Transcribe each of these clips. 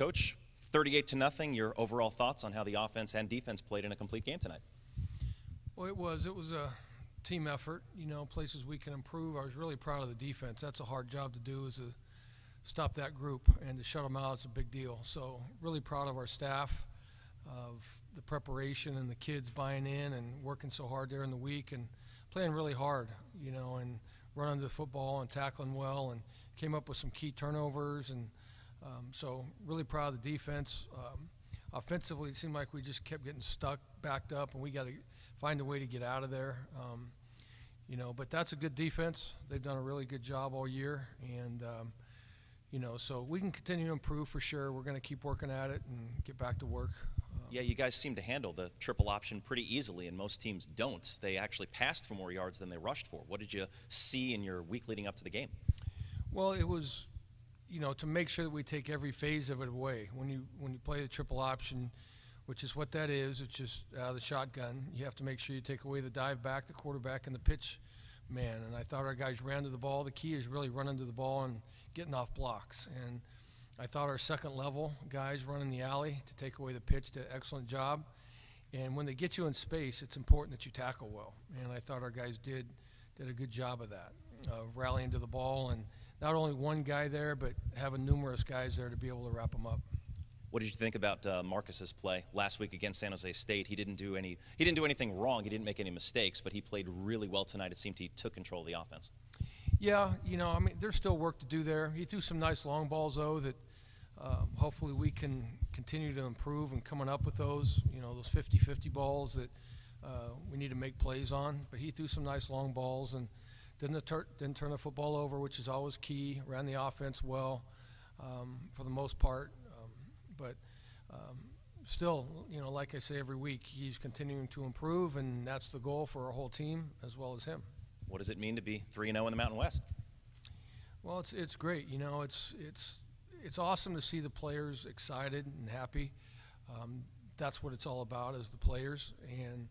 Coach, 38-0, your overall thoughts on how the offense and defense played in a complete game tonight? Well, it was a team effort, places we can improve. I was really proud of the defense. That's a hard job to do, is to stop that group, and to shut them out is a big deal. So really proud of our staff, of the preparation and the kids buying in and working so hard during the week and playing really hard, and running the football and tackling well, and came up with some key turnovers. And so really proud of the defense. Offensively, it seemed like we just kept getting stuck, backed up, and we got to find a way to get out of there. But that's a good defense. They've done a really good job all year, and so we can continue to improve for sure. We're going to keep working at it and get back to work. Yeah, you guys seem to handle the triple option pretty easily, and most teams don't. They actually passed for more yards than they rushed for. What did you see in your week leading up to the game? Well, it was, to make sure that we take every phase of it away. When you play the triple option, which is what that is, it's just the shotgun, you have to make sure you take away the dive back, the quarterback, and the pitch man. And I thought our guys ran to the ball. The key is really running to the ball and getting off blocks. And I thought our second level guys running the alley to take away the pitch did an excellent job. And when they get you in space, it's important that you tackle well. And I thought our guys did a good job of that, rallying to the ball, and not only one guy there, but having numerous guys there to be able to wrap them up. What did you think about Marcus's play last week against San Jose State? He didn't do anything wrong. He didn't make any mistakes, but he played really well tonight. It seemed he took control of the offense. Yeah, there's still work to do there. He threw some nice long balls, though, that hopefully we can continue to improve and coming up with those, those 50-50 balls that we need to make plays on. But he threw some nice long balls and didn't turn the football over, which is always key. Ran the offense well for the most part. But still, like I say every week, he's continuing to improve, and that's the goal for our whole team as well as him. What does it mean to be 3-0 in the Mountain West? Well, it's great. It's awesome to see the players excited and happy. That's what it's all about, is the players. And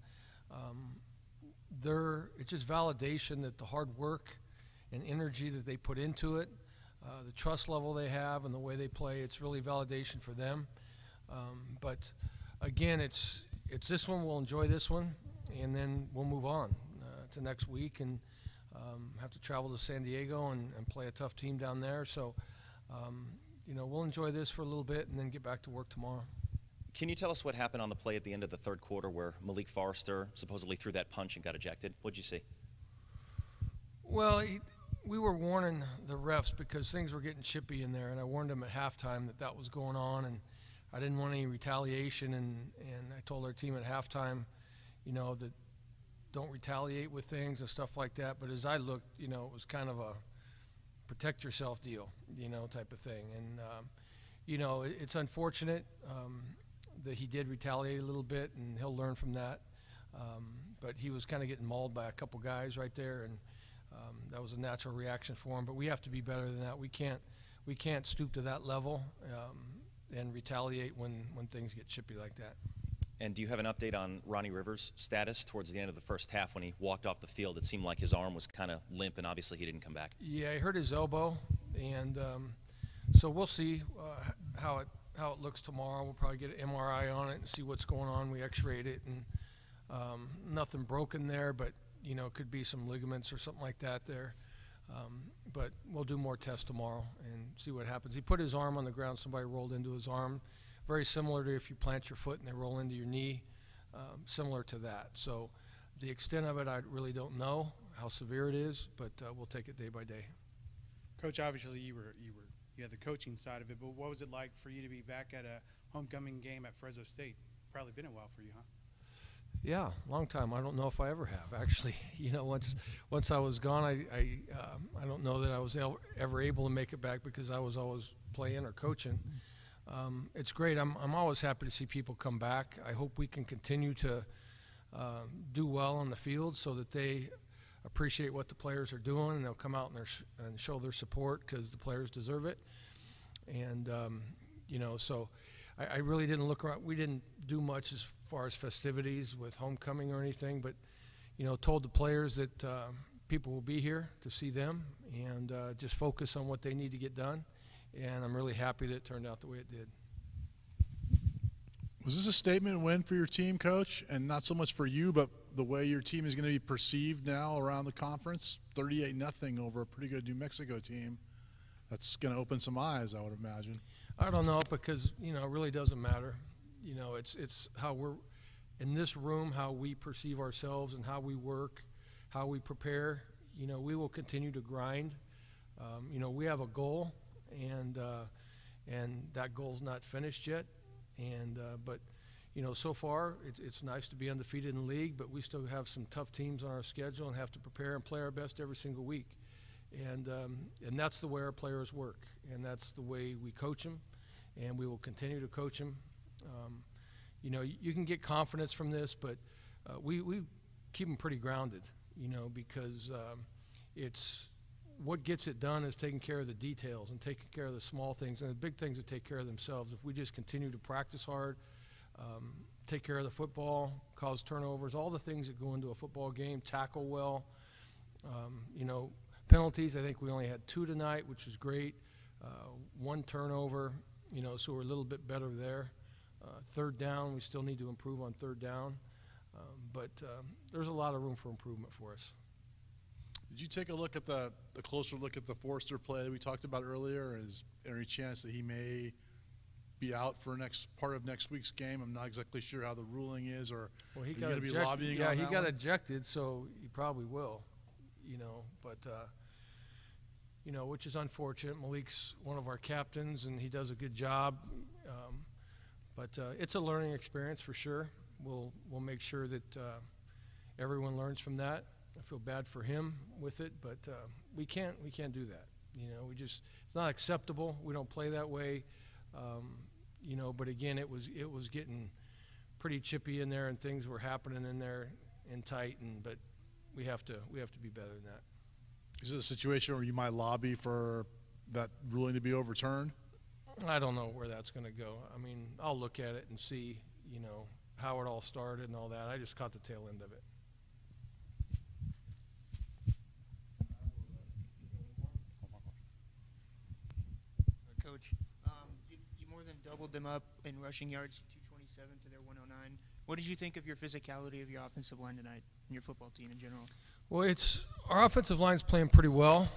it's just validation that the hard work and energy that they put into it, the trust level they have and the way they play, it's really validation for them. But again, it's this one. We'll enjoy this one, and then we'll move on to next week and have to travel to San Diego and play a tough team down there. So, we'll enjoy this for a little bit and then get back to work tomorrow. Can you tell us what happened on the play at the end of the third quarter where Malik Forrester supposedly threw that punch and got ejected? What did you see? Well, we were warning the refs because things were getting chippy in there, and I warned them at halftime that was going on, and I didn't want any retaliation, and I told our team at halftime, that don't retaliate with things and stuff like that. But as I looked, it was kind of a protect yourself deal, type of thing. And, it's unfortunate that he did retaliate a little bit, and he'll learn from that. But he was kind of getting mauled by a couple guys right there, and that was a natural reaction for him. But we have to be better than that. We can't stoop to that level and retaliate when things get chippy like that. And do you have an update on Ronnie Rivers' status towards the end of the first half when he walked off the field? It seemed like his arm was kind of limp, and obviously he didn't come back. Yeah, he hurt his elbow, and so we'll see how it looks tomorrow. We'll probably get an MRI on it and see what's going on. We x-rayed it, and nothing broken there, but it could be some ligaments or something like that there. But we'll do more tests tomorrow and see what happens. He put his arm on the ground. Somebody rolled into his arm. Very similar to if you plant your foot and they roll into your knee, similar to that. So the extent of it, I really don't know how severe it is, but we'll take it day by day. Coach, obviously you had the coaching side of it, but what was it like for you to be back at a homecoming game at Fresno State? Probably been a while for you, huh? Yeah, long time. I don't know if I ever have, actually. Once I was gone, I don't know that I was ever able to make it back because I was always playing or coaching. It's great. I'm always happy to see people come back. I hope we can continue to do well on the field so that they appreciate what the players are doing, and they'll come out and show their support because the players deserve it. And, so I really didn't look around. We didn't do much as far as festivities with homecoming or anything, but, told the players that people will be here to see them and just focus on what they need to get done. And I'm really happy that it turned out the way it did. Was this a statement win for your team, Coach? And not so much for you, but the way your team is going to be perceived now around the conference? 38-0 over a pretty good New Mexico team. That's going to open some eyes, I would imagine. I don't know, because, you know, it really doesn't matter. You know, it's how we're in this room, how we perceive ourselves and how we work, how we prepare. You know, we will continue to grind. You know, we have a goal, and that goal's not finished yet. But you know, so far it's nice to be undefeated in the league, but we still have some tough teams on our schedule and have to prepare and play our best every single week. And that's the way our players work, and that's the way we coach them, and we will continue to coach them. You know, you can get confidence from this, but we keep them pretty grounded, you know, because it's what gets it done is taking care of the details and taking care of the small things, and the big things that take care of themselves. If we just continue to practice hard, take care of the football, cause turnovers, all the things that go into a football game, tackle well, you know, penalties, I think we only had 2 tonight, which was great. 1 turnover, you know, so we're a little bit better there. 3rd down, we still need to improve on 3rd down. But there's a lot of room for improvement for us. Did you take a look at the closer look at the Forster play that we talked about earlier? Is there any chance that he may be out for part of next week's game? I'm not exactly sure how the ruling is, or well, he going to be lobbying yeah, on he that got one? ejected, so he probably will, you know, but you know, which is unfortunate. Malik's one of our captains, and he does a good job. But it's a learning experience for sure. We'll make sure that everyone learns from that. I feel bad for him with it, but we can't do that. You know, it's not acceptable. We don't play that way. You know, but again, it was getting pretty chippy in there, and things were happening in there and tight. But we have to be better than that. Is it a situation where you might lobby for that ruling to be overturned? I don't know where that's going to go. I mean, I'll look at it and see, you know, how it all started and all that. I just caught the tail end of it. Coach, you more than doubled them up in rushing yards, 227 to their 109. What did you think of your physicality of your offensive line tonight and your football team in general? Well, our offensive line's playing pretty well.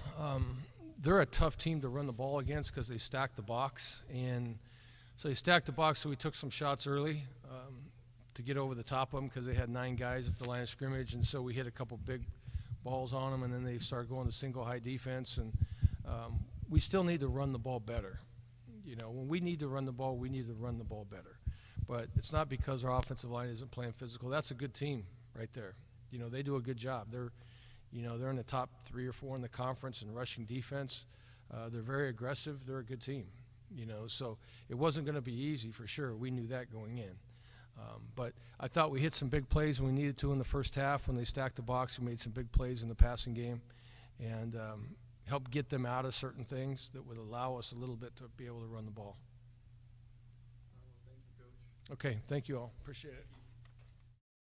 They're a tough team to run the ball against because they stack the box. And so they stacked the box, so we took some shots early to get over the top of them because they had 9 guys at the line of scrimmage. And so we hit a couple big balls on them, and then they started going to single high defense. And we still need to run the ball better. You know, when we need to run the ball, we need to run the ball better. But it's not because our offensive line isn't playing physical. That's a good team right there. You know, they do a good job. They're in the top 3 or 4 in the conference in rushing defense. They're very aggressive. They're a good team. You know, so it wasn't going to be easy for sure. We knew that going in. But I thought we hit some big plays when we needed to in the first half. When they stacked the box, we made some big plays in the passing game and helped get them out of certain things that would allow us a little bit to be able to run the ball. Thank you, Coach. Okay, thank you all. Appreciate it.